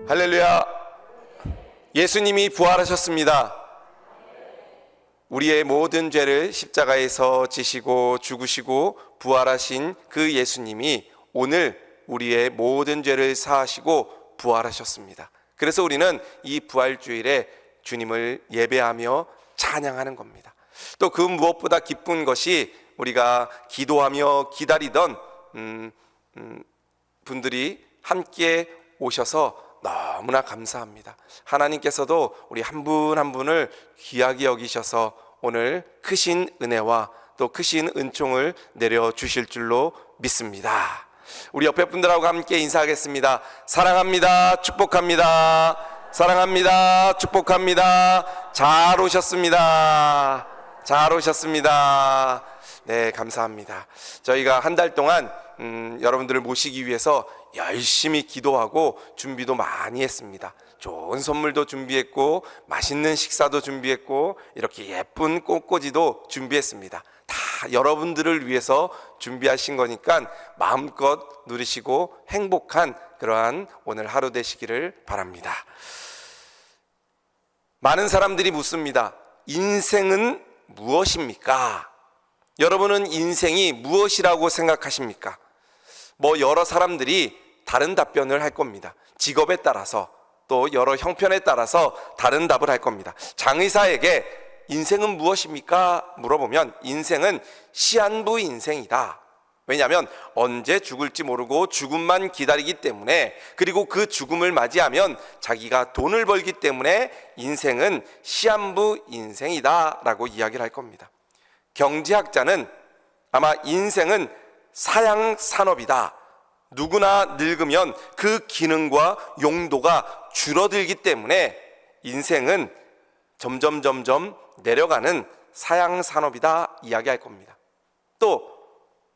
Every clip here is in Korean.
할렐루야. 예수님이 부활하셨습니다. 우리의 모든 죄를 십자가에서 지시고 죽으시고 부활하신 그 예수님이 오늘 우리의 모든 죄를 사하시고 부활하셨습니다. 그래서 우리는 이 부활주일에 주님을 예배하며 찬양하는 겁니다. 또 그 무엇보다 기쁜 것이 우리가 기도하며 기다리던 분들이 함께 오셔서 너무나 감사합니다. 하나님께서도 우리 한 분 한 분을 귀하게 여기셔서 오늘 크신 은혜와 또 크신 은총을 내려주실 줄로 믿습니다. 우리 옆에 분들하고 함께 인사하겠습니다. 사랑합니다. 축복합니다. 사랑합니다. 축복합니다. 잘 오셨습니다. 잘 오셨습니다. 네, 감사합니다. 저희가 한 달 동안 여러분들을 모시기 위해서 열심히 기도하고 준비도 많이 했습니다. 좋은 선물도 준비했고 맛있는 식사도 준비했고 이렇게 예쁜 꽃꽂이도 준비했습니다. 다 여러분들을 위해서 준비하신 거니까 마음껏 누리시고 행복한 그러한 오늘 하루 되시기를 바랍니다. 많은 사람들이 묻습니다. 인생은 무엇입니까? 여러분은 인생이 무엇이라고 생각하십니까? 여러 사람들이 다른 답변을 할 겁니다. 직업에 따라서 또 여러 형편에 따라서 다른 답을 할 겁니다. 장의사에게 인생은 무엇입니까? 물어보면 인생은 시한부 인생이다. 왜냐하면 언제 죽을지 모르고 죽음만 기다리기 때문에, 그리고 그 죽음을 맞이하면 자기가 돈을 벌기 때문에 인생은 시한부 인생이다 라고 이야기를 할 겁니다. 경제학자는 아마 인생은 사양산업이다. 누구나 늙으면 그 기능과 용도가 줄어들기 때문에 인생은 점점 내려가는 사양산업이다 이야기할 겁니다. 또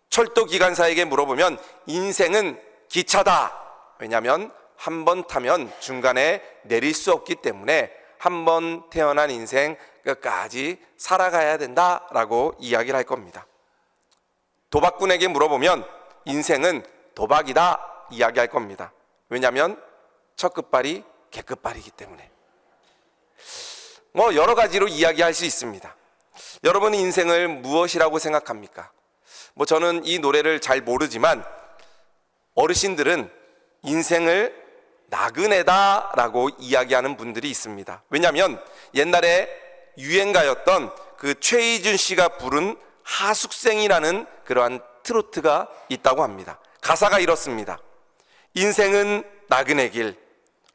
철도기관사에게 물어보면 인생은 기차다. 왜냐하면 한 번 타면 중간에 내릴 수 없기 때문에 한 번 태어난 인생 끝까지 살아가야 된다라고 이야기를 할 겁니다. 도박꾼에게 물어보면 인생은 도박이다 이야기할 겁니다. 왜냐하면 첫 끝발이 개끝발이기 때문에. 여러 가지로 이야기할 수 있습니다. 여러분은 인생을 무엇이라고 생각합니까? 저는 이 노래를 잘 모르지만 어르신들은 인생을 나그네다 라고 이야기하는 분들이 있습니다. 왜냐하면 옛날에 유행가였던 그 최희준 씨가 부른 하숙생이라는 그러한 트로트가 있다고 합니다. 가사가 이렇습니다. 인생은 나그네 길,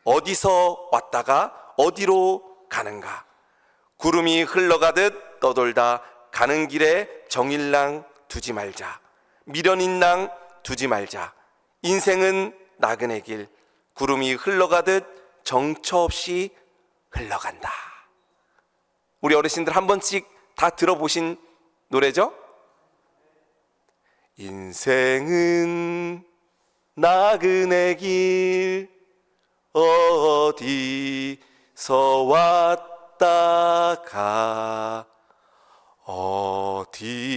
어디서 왔다가 어디로 가는가. 구름이 흘러가듯 떠돌다 가는 길에 정일랑 두지 말자. 미련인랑 두지 말자. 인생은 나그네 길, 구름이 흘러가듯 정처 없이 흘러간다. 우리 어르신들 한 번씩 다 들어보신 노래죠? 인생은 나그네 길, 어디서 왔다가 어디로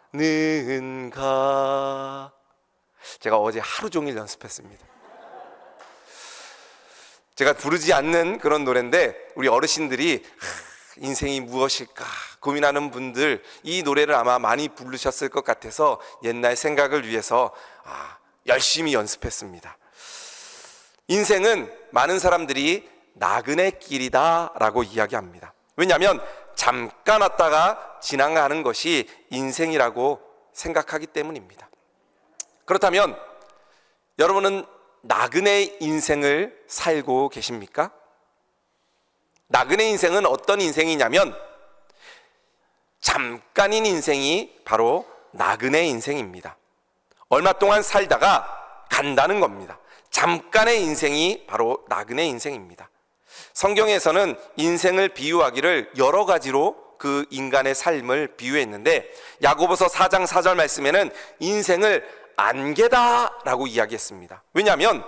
가는가. 제가 어제 하루 종일 연습했습니다. 제가 부르지 않는 그런 노래인데 우리 어르신들이 인생이 무엇일까 고민하는 분들 이 노래를 아마 많이 부르셨을 것 같아서 옛날 생각을 위해서 열심히 연습했습니다. 인생은 많은 사람들이 나그네 길이다 라고 이야기합니다. 왜냐하면 잠깐 왔다가 지나가는 것이 인생이라고 생각하기 때문입니다. 그렇다면 여러분은 나그네 인생을 살고 계십니까? 나그네 인생은 어떤 인생이냐면 잠깐인 인생이 바로 나그네 인생입니다. 얼마 동안 살다가 간다는 겁니다. 잠깐의 인생이 바로 나그네 인생입니다. 성경에서는 인생을 비유하기를 여러 가지로 그 인간의 삶을 비유했는데 야고보서 4장 4절 말씀에는 인생을 안개다 라고 이야기했습니다. 왜냐하면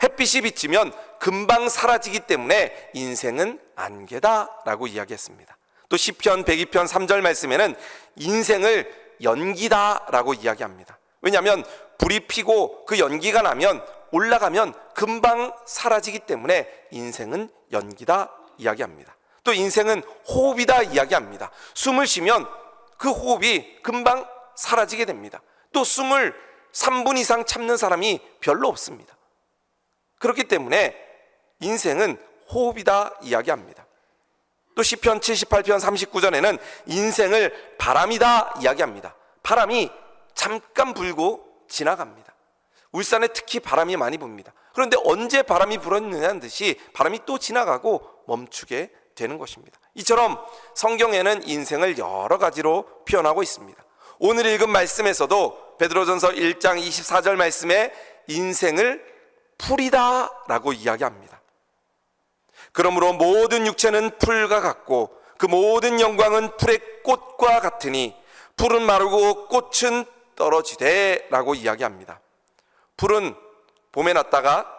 햇빛이 비치면 금방 사라지기 때문에 인생은 안개다 라고 이야기했습니다. 또 시편 102편 3절 말씀에는 인생을 연기다 라고 이야기합니다. 왜냐하면 불이 피고 그 연기가 나면 올라가면 금방 사라지기 때문에 인생은 연기다 이야기합니다. 또 인생은 호흡이다 이야기합니다. 숨을 쉬면 그 호흡이 금방 사라지게 됩니다. 또 숨을 3분 이상 참는 사람이 별로 없습니다. 그렇기 때문에 인생은 호흡이다 이야기합니다. 또 시편 78편 39절에는 인생을 바람이다 이야기합니다. 바람이 잠깐 불고 지나갑니다. 울산에 특히 바람이 많이 붑니다. 그런데 언제 바람이 불었느냐는 듯이 바람이 또 지나가고 멈추게 되는 것입니다. 이처럼 성경에는 인생을 여러 가지로 표현하고 있습니다. 오늘 읽은 말씀에서도 베드로전서 1장 24절 말씀에 인생을 풀이다 라고 이야기합니다. 그러므로 모든 육체는 풀과 같고 그 모든 영광은 풀의 꽃과 같으니 풀은 마르고 꽃은 떨어지되 라고 이야기합니다. 풀은 봄에 났다가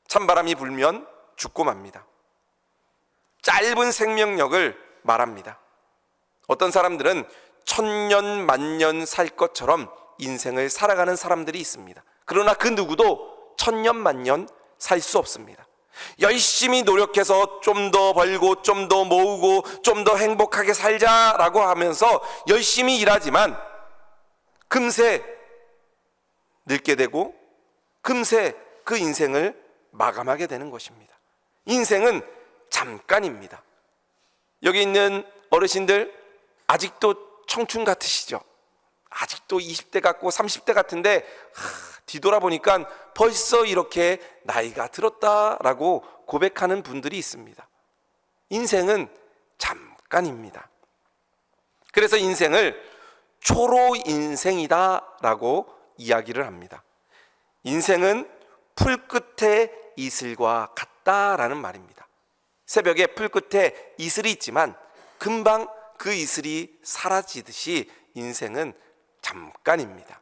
찬바람이 불면 죽고 맙니다. 짧은 생명력을 말합니다. 어떤 사람들은 천년 만년 살 것처럼 인생을 살아가는 사람들이 있습니다. 그러나 그 누구도 천년 만년 살 수 없습니다. 열심히 노력해서 좀 더 벌고 좀 더 모으고 좀 더 행복하게 살자라고 하면서 열심히 일하지만 금세 늙게 되고 금세 그 인생을 마감하게 되는 것입니다. 인생은 잠깐입니다. 여기 있는 어르신들 아직도 청춘 같으시죠? 아직도 20대 같고 30대 같은데 뒤돌아보니까 벌써 이렇게 나이가 들었다라고 고백하는 분들이 있습니다. 인생은 잠깐입니다. 그래서 인생을 초로 인생이다라고 이야기를 합니다. 인생은 풀끝의 이슬과 같다라는 말입니다. 새벽에 풀끝에 이슬이 있지만 금방 그 이슬이 사라지듯이 인생은 잠깐입니다.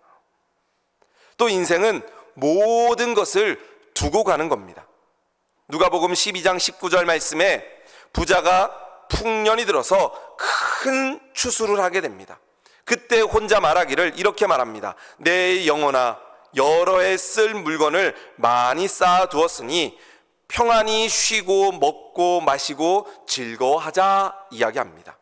또 인생은 모든 것을 두고 가는 겁니다. 누가복음 12장 19절 말씀에 부자가 풍년이 들어서 큰 추수를 하게 됩니다. 그때 혼자 말하기를 이렇게 말합니다. 내 영혼아, 여러 해 쓸 물건을 많이 쌓아두었으니 평안히 쉬고 먹고 마시고 즐거워하자 이야기합니다.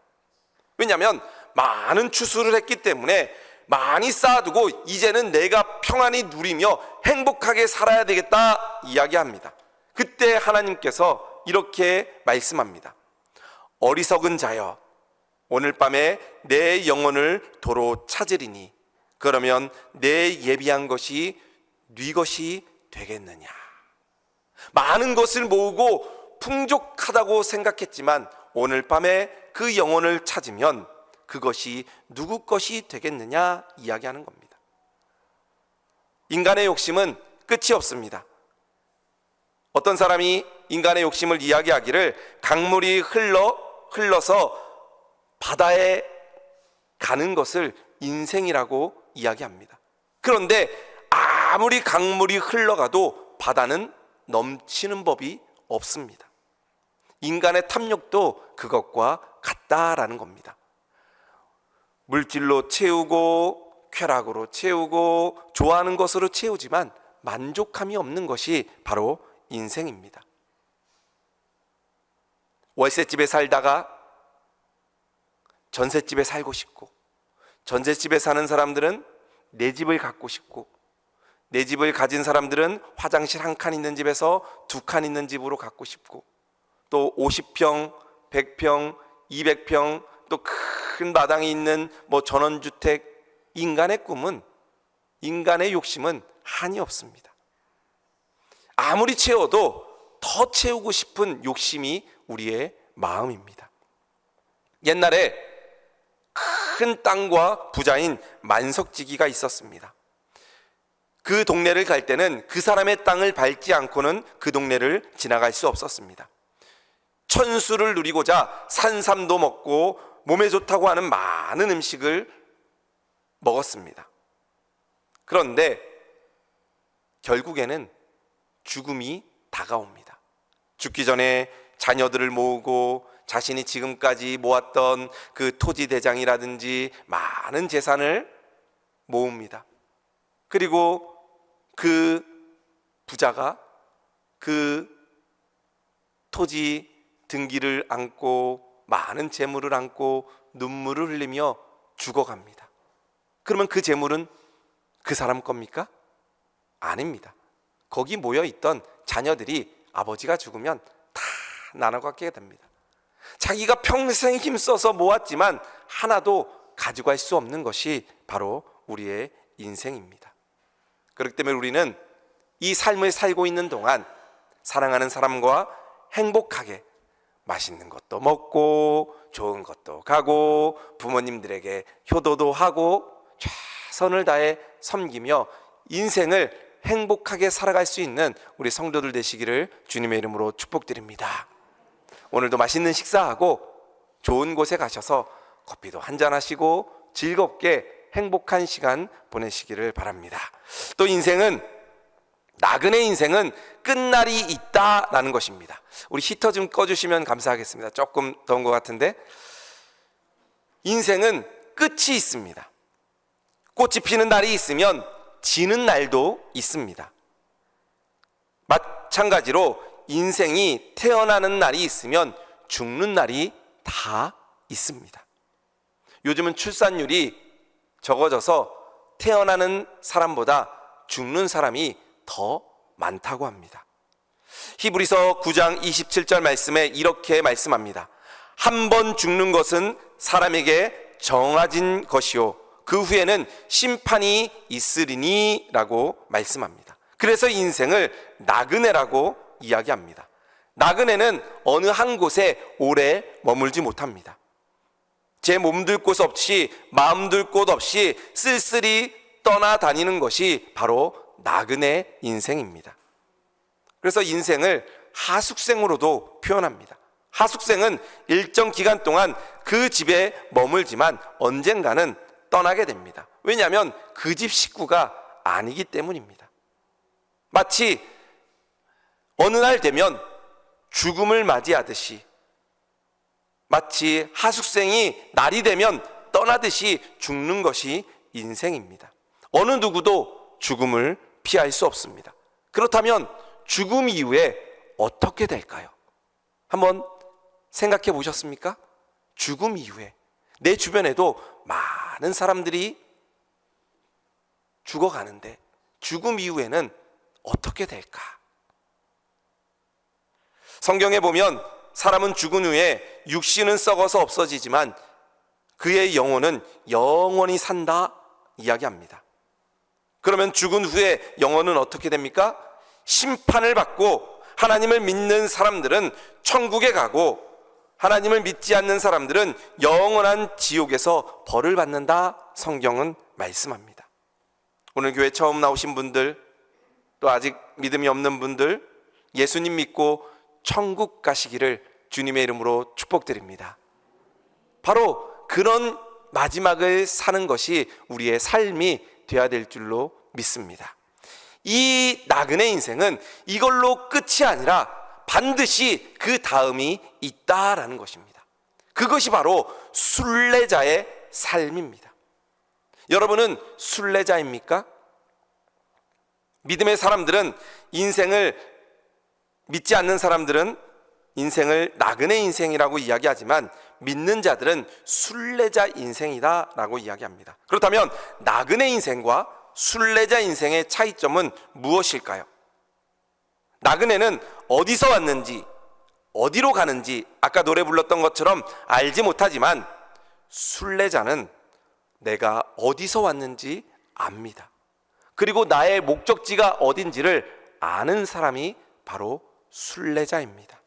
왜냐하면 많은 추수를 했기 때문에 많이 쌓아두고 이제는 내가 평안히 누리며 행복하게 살아야 되겠다 이야기합니다. 그때 하나님께서 이렇게 말씀합니다. 어리석은 자여, 오늘 밤에 내 영혼을 도로 찾으리니 그러면 내 예비한 것이 네 것이 되겠느냐. 많은 것을 모으고 풍족하다고 생각했지만 오늘 밤에 그 영혼을 찾으면 그것이 누구 것이 되겠느냐 이야기하는 겁니다. 인간의 욕심은 끝이 없습니다. 어떤 사람이 인간의 욕심을 이야기하기를 강물이 흘러서 바다에 가는 것을 인생이라고 이야기합니다. 그런데 아무리 강물이 흘러가도 바다는 넘치는 법이 없습니다. 인간의 탐욕도 그것과 같다라는 겁니다. 물질로 채우고 쾌락으로 채우고 좋아하는 것으로 채우지만 만족함이 없는 것이 바로 인생입니다. 월세집에 살다가 전셋집에 살고 싶고, 전셋집에 사는 사람들은 내 집을 갖고 싶고, 내 집을 가진 사람들은 화장실 한 칸 있는 집에서 2칸 있는 집으로 갖고 싶고, 또 50평, 100평, 200평, 또 큰 마당이 있는 전원주택. 인간의 꿈은, 인간의 욕심은 한이 없습니다. 아무리 채워도 더 채우고 싶은 욕심이 우리의 마음입니다. 옛날에 큰 땅과 부자인 만석지기가 있었습니다. 그 동네를 갈 때는 그 사람의 땅을 밟지 않고는 그 동네를 지나갈 수 없었습니다. 천수를 누리고자 산삼도 먹고 몸에 좋다고 하는 많은 음식을 먹었습니다. 그런데 결국에는 죽음이 다가옵니다. 죽기 전에 자녀들을 모으고 자신이 지금까지 모았던 그 토지 대장이라든지 많은 재산을 모읍니다. 그리고 그 부자가 그 토지 등기를 안고 많은 재물을 안고 눈물을 흘리며 죽어갑니다. 그러면 그 재물은 그 사람 겁니까? 아닙니다. 거기 모여있던 자녀들이 아버지가 죽으면 다 나눠 갖게 됩니다. 자기가 평생 힘써서 모았지만 하나도 가져갈 수 없는 것이 바로 우리의 인생입니다. 그렇기 때문에 우리는 이 삶을 살고 있는 동안 사랑하는 사람과 행복하게 맛있는 것도 먹고 좋은 것도 가고 부모님들에게 효도도 하고 최선을 다해 섬기며 인생을 행복하게 살아갈 수 있는 우리 성도들 되시기를 주님의 이름으로 축복드립니다. 오늘도 맛있는 식사하고 좋은 곳에 가셔서 커피도 한잔 하시고 즐겁게 행복한 시간 보내시기를 바랍니다. 또 나그네 인생은 끝날이 있다라는 것입니다. 우리 히터 좀 꺼주시면 감사하겠습니다. 조금 더운 것 같은데. 인생은 끝이 있습니다. 꽃이 피는 날이 있으면 지는 날도 있습니다. 마찬가지로 인생이 태어나는 날이 있으면 죽는 날이 다 있습니다. 요즘은 출산율이 적어져서 태어나는 사람보다 죽는 사람이 더 많다고 합니다. 히브리서 9장 27절 말씀에 이렇게 말씀합니다. 한 번 죽는 것은 사람에게 정해진 것이요 그 후에는 심판이 있으리니 라고 말씀합니다. 그래서 인생을 나그네라고 이야기합니다. 나그네는 어느 한 곳에 오래 머물지 못합니다. 제 몸둘 곳 없이 마음둘 곳 없이 쓸쓸히 떠나다니는 것이 바로 나그네 인생입니다. 그래서 인생을 하숙생으로도 표현합니다. 하숙생은 일정 기간 동안 그 집에 머물지만 언젠가는 떠나게 됩니다. 왜냐하면 그 집 식구가 아니기 때문입니다. 마치 어느 날 되면 죽음을 맞이하듯이, 마치 하숙생이 날이 되면 떠나듯이 죽는 것이 인생입니다. 어느 누구도 죽음을 피할 수 없습니다. 그렇다면 죽음 이후에 어떻게 될까요? 한번 생각해 보셨습니까? 죽음 이후에 내 주변에도 많은 사람들이 죽어가는데 죽음 이후에는 어떻게 될까? 성경에 보면 사람은 죽은 후에 육신은 썩어서 없어지지만 그의 영혼은 영원히 산다 이야기합니다. 그러면 죽은 후에 영혼은 어떻게 됩니까? 심판을 받고 하나님을 믿는 사람들은 천국에 가고 하나님을 믿지 않는 사람들은 영원한 지옥에서 벌을 받는다 성경은 말씀합니다. 오늘 교회 처음 나오신 분들, 또 아직 믿음이 없는 분들, 예수님 믿고 천국 가시기를 주님의 이름으로 축복드립니다. 바로 그런 마지막을 사는 것이 우리의 삶이 되어야 될 줄로 믿습니다. 이 나그네 인생은 이걸로 끝이 아니라 반드시 그 다음이 있다라는 것입니다. 그것이 바로 순례자의 삶입니다. 여러분은 순례자입니까? 믿음의 사람들은 믿지 않는 사람들은 인생을 나그네 인생이라고 이야기하지만 믿는 자들은 순례자 인생이다라고 이야기합니다. 그렇다면 나그네 인생과 순례자 인생의 차이점은 무엇일까요? 나그네는 어디서 왔는지 어디로 가는지 아까 노래 불렀던 것처럼 알지 못하지만 순례자는 내가 어디서 왔는지 압니다. 그리고 나의 목적지가 어딘지를 아는 사람이 바로 순례자입니다.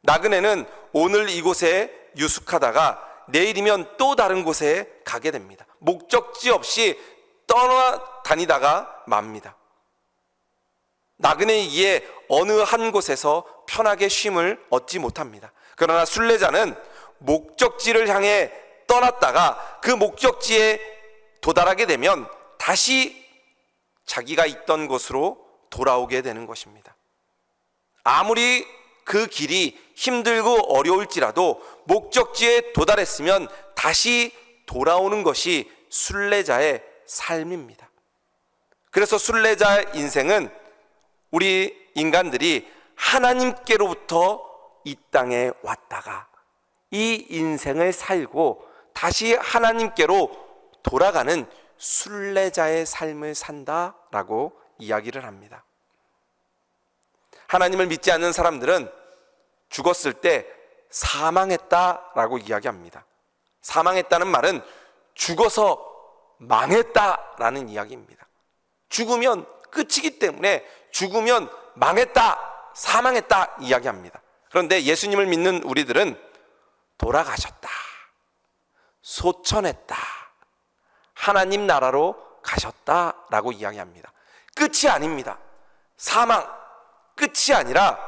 나그네는 오늘 이곳에 유숙하다가 내일이면 또 다른 곳에 가게 됩니다. 목적지 없이 떠나다니다가 맙니다. 나그네이기에 어느 한 곳에서 편하게 쉼을 얻지 못합니다. 그러나 순례자는 목적지를 향해 떠났다가 그 목적지에 도달하게 되면 다시 자기가 있던 곳으로 돌아오게 되는 것입니다. 아무리 그 길이 힘들고 어려울지라도 목적지에 도달했으면 다시 돌아오는 것이 순례자의 삶입니다. 그래서 순례자 인생은 우리 인간들이 하나님께로부터 이 땅에 왔다가 이 인생을 살고 다시 하나님께로 돌아가는 순례자의 삶을 산다라고 이야기를 합니다. 하나님을 믿지 않는 사람들은 죽었을 때 사망했다라고 이야기합니다. 사망했다는 말은 죽어서 망했다라는 이야기입니다. 죽으면 끝이기 때문에 죽으면 망했다, 사망했다 이야기합니다. 그런데 예수님을 믿는 우리들은 돌아가셨다, 소천했다, 하나님 나라로 가셨다라고 이야기합니다. 끝이 아닙니다. 사망, 끝이 아니라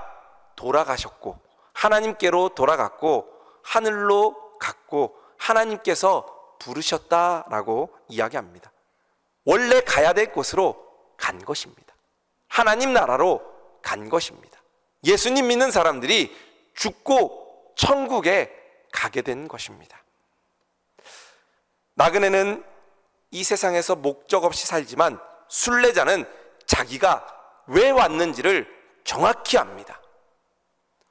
돌아가셨고 하나님께로 돌아갔고 하늘로 갔고 하나님께서 부르셨다라고 이야기합니다. 원래 가야 될 곳으로 간 것입니다. 하나님 나라로 간 것입니다. 예수님 믿는 사람들이 죽고 천국에 가게 된 것입니다. 나그네는 이 세상에서 목적 없이 살지만 순례자는 자기가 왜 왔는지를 정확히 압니다.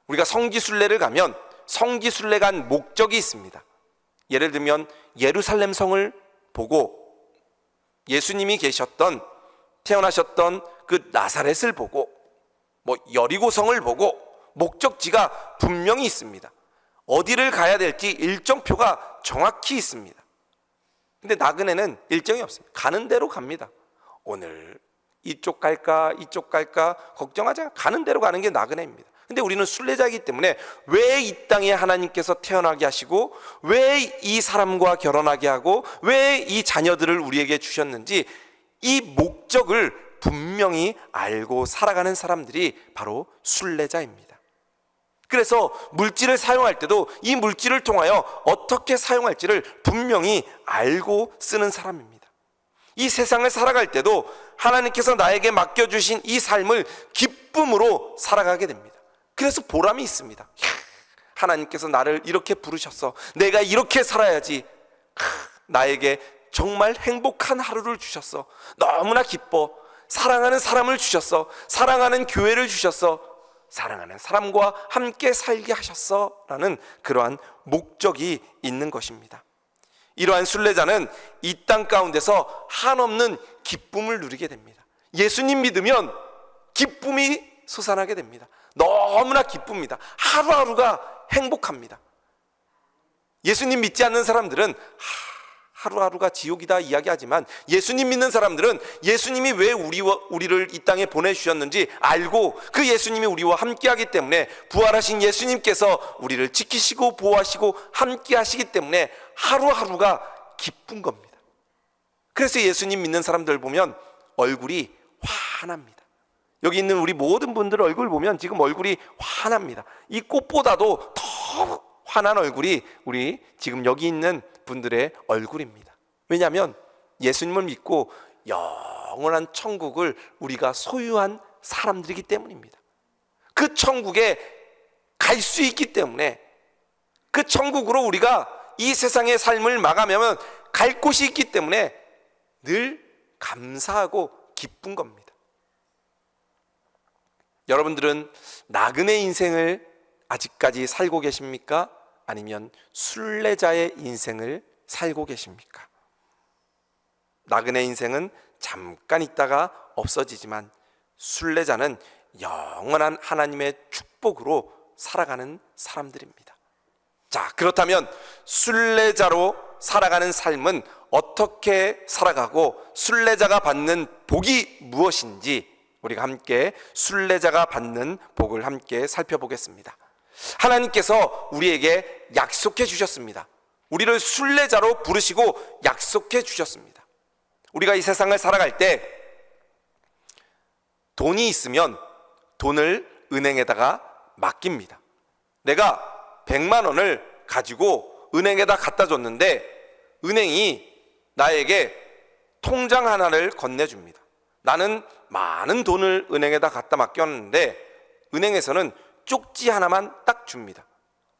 우리가 성지순례를 가면 성지순례 간 목적이 있습니다. 예를 들면 예루살렘 성을 보고 예수님이 계셨던, 태어나셨던 그 나사렛을 보고 여리고 성을 보고 목적지가 분명히 있습니다. 어디를 가야 될지 일정표가 정확히 있습니다. 근데 나그네는 일정이 없습니다. 가는 대로 갑니다. 오늘 이쪽 갈까 이쪽 갈까 걱정하지 않고 가는 대로 가는 게 나그네입니다. 근데 우리는 순례자이기 때문에 왜 이 땅에 하나님께서 태어나게 하시고 왜 이 사람과 결혼하게 하고 왜 이 자녀들을 우리에게 주셨는지 이 목적을 분명히 알고 살아가는 사람들이 바로 순례자입니다. 그래서 물질을 사용할 때도 이 물질을 통하여 어떻게 사용할지를 분명히 알고 쓰는 사람입니다. 이 세상을 살아갈 때도 하나님께서 나에게 맡겨주신 이 삶을 기쁨으로 살아가게 됩니다. 그래서 보람이 있습니다. 하나님께서 나를 이렇게 부르셨어. 내가 이렇게 살아야지. 나에게 정말 행복한 하루를 주셨어. 너무나 기뻐. 사랑하는 사람을 주셨어. 사랑하는 교회를 주셨어. 사랑하는 사람과 함께 살게 하셨어 라는 그러한 목적이 있는 것입니다. 이러한 순례자는 이 땅 가운데서 한없는 기쁨을 누리게 됩니다. 예수님 믿으면 기쁨이 솟아나게 됩니다. 너무나 기쁩니다. 하루하루가 행복합니다. 예수님 믿지 않는 사람들은 하루하루가 지옥이다 이야기하지만 예수님 믿는 사람들은 예수님이 왜 우리를 이 땅에 보내주셨는지 알고 그 예수님이 우리와 함께하기 때문에 부활하신 예수님께서 우리를 지키시고 보호하시고 함께하시기 때문에 하루하루가 기쁜 겁니다. 그래서 예수님 믿는 사람들 보면 얼굴이 환합니다. 여기 있는 우리 모든 분들 얼굴 보면 지금 얼굴이 환합니다. 이 꽃보다도 더 환한 얼굴이 우리 지금 여기 있는 분들의 얼굴입니다. 왜냐하면 예수님을 믿고 영원한 천국을 우리가 소유한 사람들이기 때문입니다. 그 천국에 갈 수 있기 때문에 그 천국으로 우리가 이 세상의 삶을 마감하면 갈 곳이 있기 때문에 늘 감사하고 기쁜 겁니다. 여러분들은 나그네 인생을 아직까지 살고 계십니까? 아니면 순례자의 인생을 살고 계십니까? 나그네 인생은 잠깐 있다가 없어지지만 순례자는 영원한 하나님의 축복으로 살아가는 사람들입니다. 자, 그렇다면 순례자로 살아가는 삶은 어떻게 살아가고 순례자가 받는 복이 무엇인지 우리가 함께 순례자가 받는 복을 함께 살펴보겠습니다. 하나님께서 우리에게 약속해 주셨습니다. 우리를 순례자로 부르시고 약속해 주셨습니다. 우리가 이 세상을 살아갈 때 돈이 있으면 돈을 은행에다가 맡깁니다. 내가 100만 원을 가지고 은행에다 갖다 줬는데 은행이 나에게 통장 하나를 건네줍니다. 나는 많은 돈을 은행에다 갖다 맡겼는데 은행에서는 쪽지 하나만 딱 줍니다.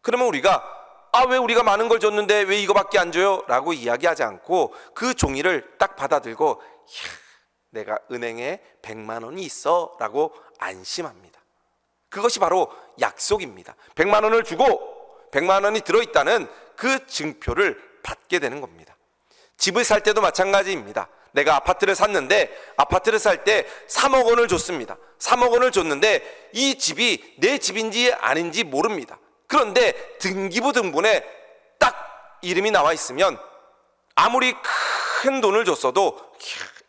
그러면 우리가 왜 우리가 많은 걸 줬는데 왜 이거밖에 안 줘요? 라고 이야기하지 않고 그 종이를 딱 받아들고 내가 은행에 100만 원이 있어 라고 안심합니다. 그것이 바로 약속입니다. 100만 원을 주고 100만 원이 들어있다는 그 증표를 받게 되는 겁니다. 집을 살 때도 마찬가지입니다. 내가 아파트를 샀는데 아파트를 살 때 3억 원을 줬습니다. 3억 원을 줬는데 이 집이 내 집인지 아닌지 모릅니다. 그런데 등기부등본에 딱 이름이 나와 있으면 아무리 큰 돈을 줬어도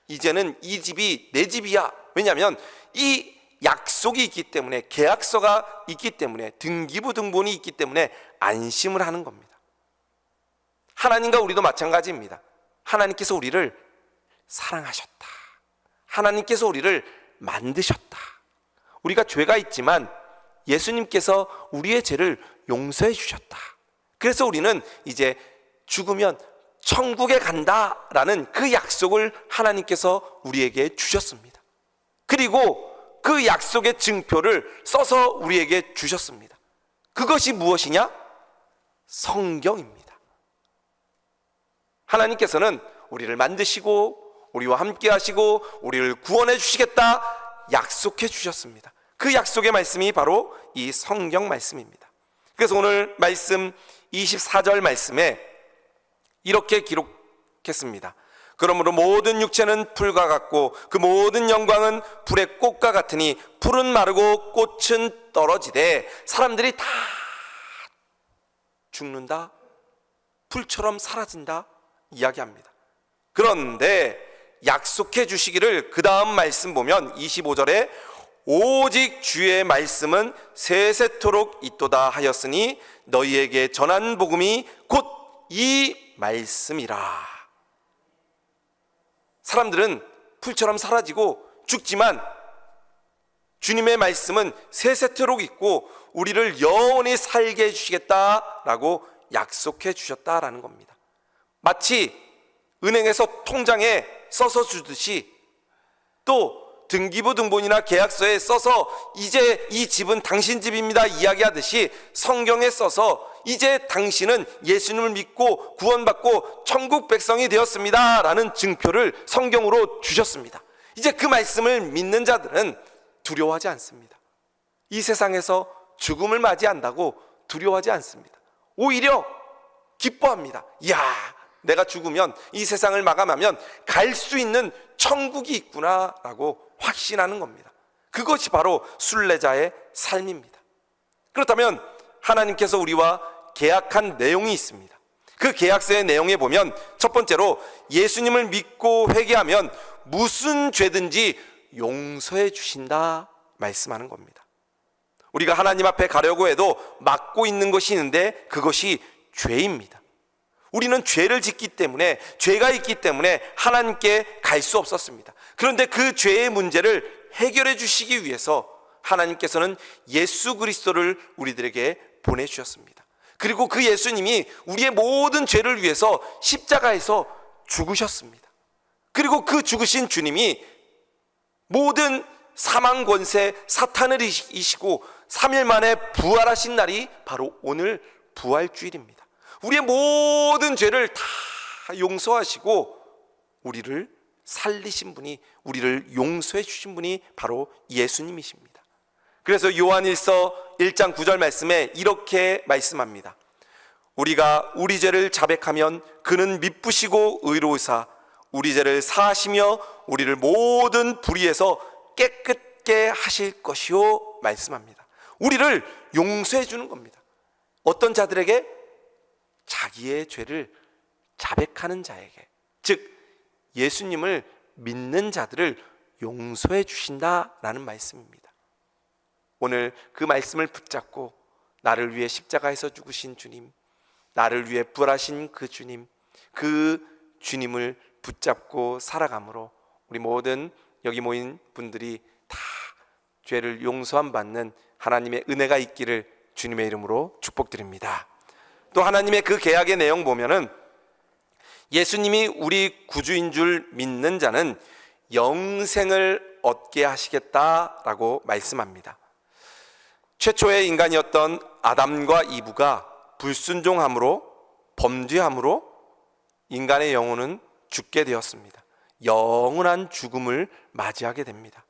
이제는 이 집이 내 집이야. 왜냐하면 이 약속이 있기 때문에, 계약서가 있기 때문에, 등기부등본이 있기 때문에 안심을 하는 겁니다. 하나님과 우리도 마찬가지입니다. 하나님께서 우리를 사랑하셨다. 하나님께서 우리를 만드셨다. 우리가 죄가 있지만 예수님께서 우리의 죄를 용서해 주셨다. 그래서 우리는 이제 죽으면 천국에 간다라는 그 약속을 하나님께서 우리에게 주셨습니다. 그리고 그 약속의 증표를 써서 우리에게 주셨습니다. 그것이 무엇이냐? 성경입니다. 하나님께서는 우리를 만드시고 우리와 함께 하시고 우리를 구원해 주시겠다 약속해 주셨습니다. 그 약속의 말씀이 바로 이 성경 말씀입니다. 그래서 오늘 말씀 24절 말씀에 이렇게 기록했습니다. 그러므로 모든 육체는 풀과 같고 그 모든 영광은 불의 꽃과 같으니 풀은 마르고 꽃은 떨어지되 사람들이 다 죽는다, 풀처럼 사라진다 이야기합니다. 그런데 약속해 주시기를 그 다음 말씀 보면 25절에 오직 주의 말씀은 세세토록 있도다 하였으니 너희에게 전한 복음이 곧 이 말씀이라. 사람들은 풀처럼 사라지고 죽지만 주님의 말씀은 세세토록 있고 우리를 영원히 살게 해주시겠다라고 약속해 주셨다라는 겁니다. 마치 은행에서 통장에 써서 주듯이, 또 등기부등본이나 계약서에 써서 이제 이 집은 당신 집입니다 이야기하듯이 성경에 써서 이제 당신은 예수님을 믿고 구원받고 천국 백성이 되었습니다 라는 증표를 성경으로 주셨습니다. 이제 그 말씀을 믿는 자들은 두려워하지 않습니다. 이 세상에서 죽음을 맞이한다고 두려워하지 않습니다. 오히려 기뻐합니다. 이야, 내가 죽으면, 이 세상을 마감하면 갈 수 있는 천국이 있구나 라고 확신하는 겁니다. 그것이 바로 순례자의 삶입니다. 그렇다면 하나님께서 우리와 계약한 내용이 있습니다. 그 계약서의 내용에 보면 첫 번째로 예수님을 믿고 회개하면 무슨 죄든지 용서해 주신다 말씀하는 겁니다. 우리가 하나님 앞에 가려고 해도 막고 있는 것이 있는데 그것이 죄입니다. 우리는 죄를 짓기 때문에, 죄가 있기 때문에 하나님께 갈 수 없었습니다. 그런데 그 죄의 문제를 해결해 주시기 위해서 하나님께서는 예수 그리스도를 우리들에게 보내주셨습니다. 그리고 그 예수님이 우리의 모든 죄를 위해서 십자가에서 죽으셨습니다. 그리고 그 죽으신 주님이 모든 사망 권세 사탄을 이기시고 3일 만에 부활하신 날이 바로 오늘 부활주일입니다. 우리의 모든 죄를 다 용서하시고 우리를 살리신 분이, 우리를 용서해 주신 분이 바로 예수님이십니다. 그래서 요한일서 1장 9절 말씀에 이렇게 말씀합니다. 우리가 우리 죄를 자백하면 그는 미쁘시고 의로우사 우리 죄를 사하시며 우리를 모든 불의에서 깨끗게 하실 것이요 말씀합니다. 우리를 용서해 주는 겁니다. 어떤 자들에게? 자기의 죄를 자백하는 자에게, 즉 예수님을 믿는 자들을 용서해 주신다라는 말씀입니다. 오늘 그 말씀을 붙잡고 나를 위해 십자가에서 죽으신 주님, 나를 위해 부활하신 그 주님, 그 주님을 붙잡고 살아감으로 우리 모든 여기 모인 분들이 다 죄를 용서함 받는 하나님의 은혜가 있기를 주님의 이름으로 축복드립니다. 또 하나님의 그 계약의 내용 보면은 예수님이 우리 구주인 줄 믿는 자는 영생을 얻게 하시겠다라고 말씀합니다. 최초의 인간이었던 아담과 이브가 불순종함으로, 범죄함으로 인간의 영혼은 죽게 되었습니다. 영원한 죽음을 맞이하게 됩니다.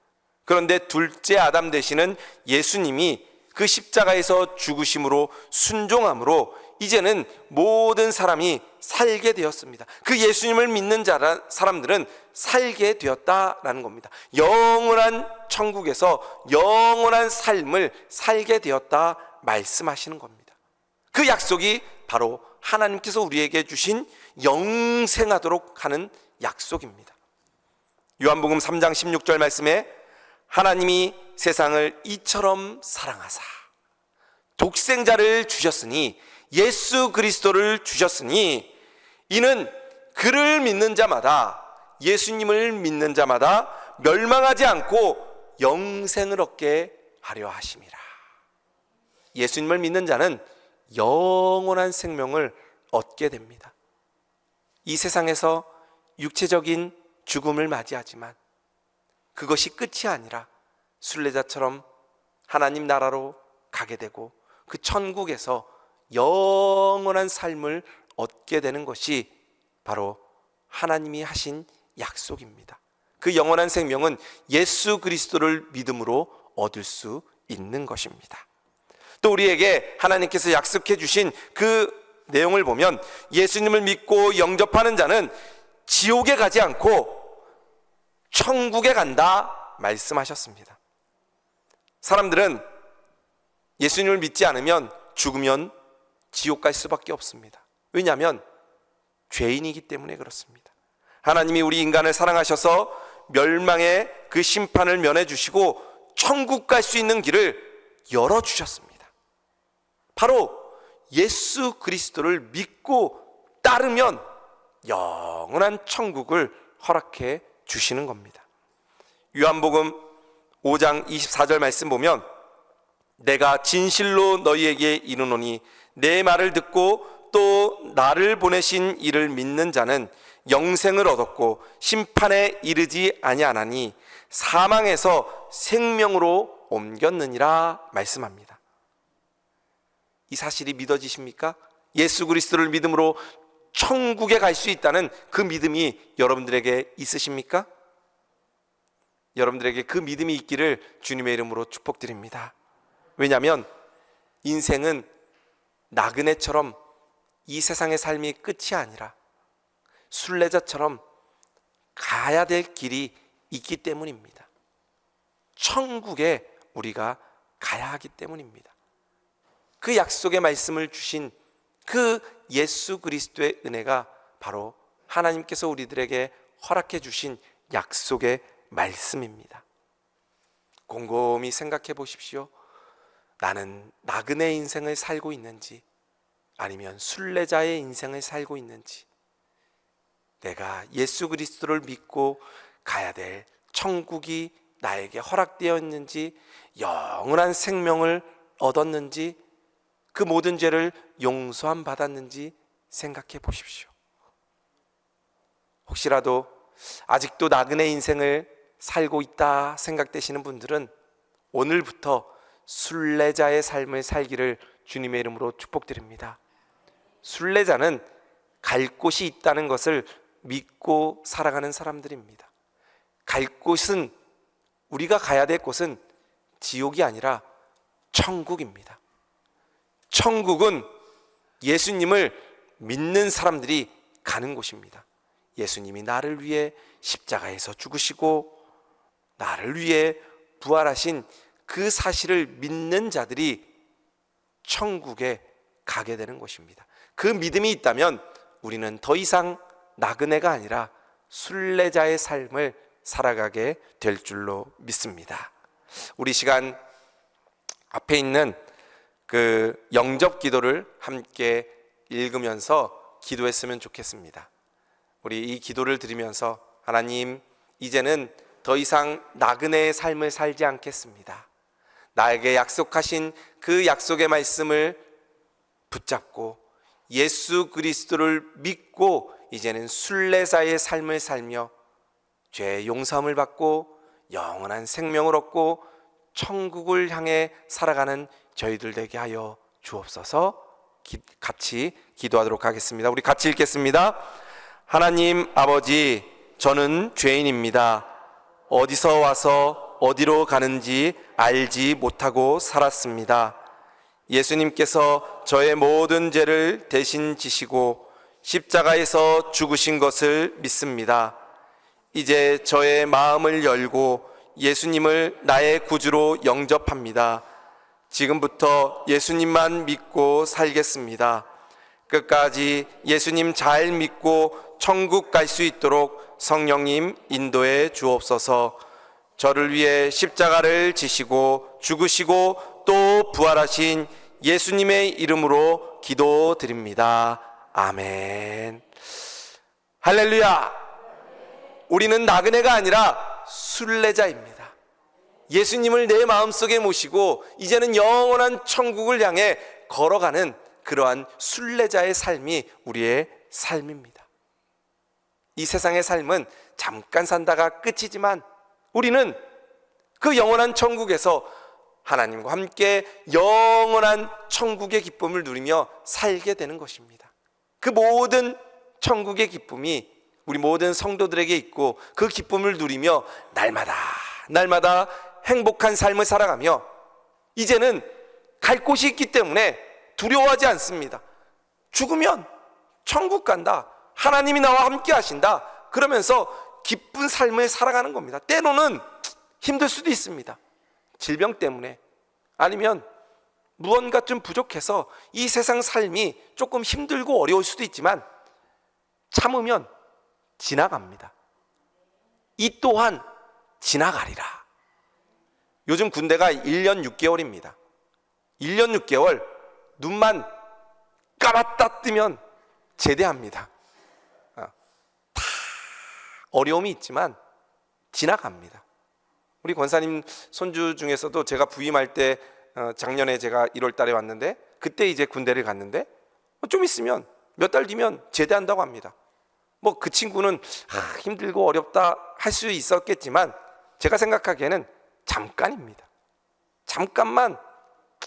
그런데 둘째 아담 되시는 예수님이 그 십자가에서 죽으심으로, 순종함으로 이제는 모든 사람이 살게 되었습니다. 그 예수님을 믿는 사람들은 살게 되었다라는 겁니다. 영원한 천국에서 영원한 삶을 살게 되었다 말씀하시는 겁니다. 그 약속이 바로 하나님께서 우리에게 주신 영생하도록 하는 약속입니다. 요한복음 3장 16절 말씀에 하나님이 세상을 이처럼 사랑하사 독생자를 주셨으니, 예수 그리스도를 주셨으니, 이는 그를 믿는 자마다, 예수님을 믿는 자마다 멸망하지 않고 영생을 얻게 하려 하심이라. 예수님을 믿는 자는 영원한 생명을 얻게 됩니다. 이 세상에서 육체적인 죽음을 맞이하지만 그것이 끝이 아니라 순례자처럼 하나님 나라로 가게 되고 그 천국에서 영원한 삶을 얻게 되는 것이 바로 하나님이 하신 약속입니다. 그 영원한 생명은 예수 그리스도를 믿음으로 얻을 수 있는 것입니다. 또 우리에게 하나님께서 약속해 주신 그 내용을 보면 예수님을 믿고 영접하는 자는 지옥에 가지 않고 천국에 간다 말씀하셨습니다. 사람들은 예수님을 믿지 않으면, 죽으면 지옥 갈 수밖에 없습니다. 왜냐하면 죄인이기 때문에 그렇습니다. 하나님이 우리 인간을 사랑하셔서 멸망의 그 심판을 면해 주시고 천국 갈 수 있는 길을 열어주셨습니다. 바로 예수 그리스도를 믿고 따르면 영원한 천국을 허락해 주시는 겁니다. 요한복음 5장 24절 말씀 보면 내가 진실로 너희에게 이르노니 내 말을 듣고 또 나를 보내신 이를 믿는 자는 영생을 얻었고 심판에 이르지 아니하나니 사망에서 생명으로 옮겼느니라 말씀합니다. 이 사실이 믿어지십니까? 예수 그리스도를 믿음으로 천국에 갈 수 있다는 그 믿음이 여러분들에게 있으십니까? 여러분들에게 그 믿음이 있기를 주님의 이름으로 축복드립니다. 왜냐하면 인생은 나그네처럼 이 세상의 삶이 끝이 아니라 순례자처럼 가야 될 길이 있기 때문입니다. 천국에 우리가 가야 하기 때문입니다. 그 약속의 말씀을 주신 그 예수 그리스도의 은혜가 바로 하나님께서 우리들에게 허락해 주신 약속의 말씀입니다. 곰곰이 생각해 보십시오. 나는 나그네 인생을 살고 있는지 아니면 순례자의 인생을 살고 있는지, 내가 예수 그리스도를 믿고 가야 될 천국이 나에게 허락되어 있는지, 영원한 생명을 얻었는지, 그 모든 죄를 용서함 받았는지 생각해 보십시오. 혹시라도 아직도 나그네 인생을 살고 있다 생각되시는 분들은 오늘부터 순례자의 삶을 살기를 주님의 이름으로 축복드립니다. 순례자는 갈 곳이 있다는 것을 믿고 살아가는 사람들입니다. 갈 곳은, 우리가 가야 될 곳은 지옥이 아니라 천국입니다. 천국은 예수님을 믿는 사람들이 가는 곳입니다. 예수님이 나를 위해 십자가에서 죽으시고 나를 위해 부활하신 그 사실을 믿는 자들이 천국에 가게 되는 것입니다. 그 믿음이 있다면 우리는 더 이상 나그네가 아니라 순례자의 삶을 살아가게 될 줄로 믿습니다. 우리 시간 앞에 있는 그 영접 기도를 함께 읽으면서 기도했으면 좋겠습니다. 우리 이 기도를 드리면서 하나님, 이제는 더 이상 나그네의 삶을 살지 않겠습니다. 나에게 약속하신 그 약속의 말씀을 붙잡고 예수 그리스도를 믿고 이제는 순례자의 삶을 살며 죄의 용서함을 받고 영원한 생명을 얻고 천국을 향해 살아가는 저희들 되게 하여 주옵소서. 같이 기도하도록 하겠습니다. 우리 같이 읽겠습니다. 하나님 아버지, 저는 죄인입니다. 어디서 와서 어디로 가는지 알지 못하고 살았습니다. 예수님께서 저의 모든 죄를 대신 지시고 십자가에서 죽으신 것을 믿습니다. 이제 저의 마음을 열고 예수님을 나의 구주로 영접합니다. 지금부터 예수님만 믿고 살겠습니다. 끝까지 예수님 잘 믿고 천국 갈 수 있도록 성령님 인도해 주옵소서. 저를 위해 십자가를 지시고 죽으시고 또 부활하신 예수님의 이름으로 기도드립니다. 아멘. 할렐루야. 우리는 나그네가 아니라 순례자입니다. 예수님을 내 마음속에 모시고 이제는 영원한 천국을 향해 걸어가는 그러한 순례자의 삶이 우리의 삶입니다. 이 세상의 삶은 잠깐 산다가 끝이지만 우리는 그 영원한 천국에서 하나님과 함께 영원한 천국의 기쁨을 누리며 살게 되는 것입니다. 그 모든 천국의 기쁨이 우리 모든 성도들에게 있고 그 기쁨을 누리며 날마다 행복한 삶을 살아가며 이제는 갈 곳이 있기 때문에 두려워하지 않습니다. 죽으면 천국 간다. 하나님이 나와 함께 하신다. 그러면서 기쁜 삶을 살아가는 겁니다. 때로는 힘들 수도 있습니다. 질병 때문에 아니면 무언가 좀 부족해서 이 세상 삶이 조금 힘들고 어려울 수도 있지만 참으면 지나갑니다. 이 또한 지나가리라. 요즘 군대가 1년 6개월입니다. 1년 6개월 눈만 감았다 뜨면 제대합니다. 다 어려움이 있지만 지나갑니다. 우리 권사님 손주 중에서도 제가 부임할 때 작년에 제가 1월 달에 왔는데 그때 이제 군대를 갔는데 좀 있으면 몇 달 뒤면 제대한다고 합니다. 뭐 그 친구는 힘들고 어렵다 할 수 있었겠지만 제가 생각하기에는 잠깐입니다. 잠깐만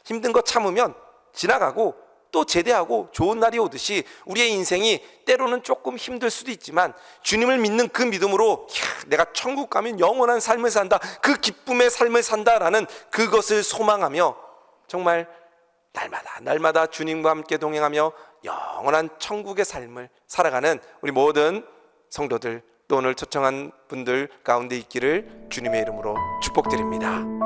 힘든 거 참으면 지나가고 또 제대하고 좋은 날이 오듯이 우리의 인생이 때로는 조금 힘들 수도 있지만 주님을 믿는 그 믿음으로 내가 천국 가면 영원한 삶을 산다, 그 기쁨의 삶을 산다라는 그것을 소망하며 정말 날마다 주님과 함께 동행하며 영원한 천국의 삶을 살아가는 우리 모든 성도들, 또 오늘 초청한 분들 가운데 있기를 주님의 이름으로 축복드립니다.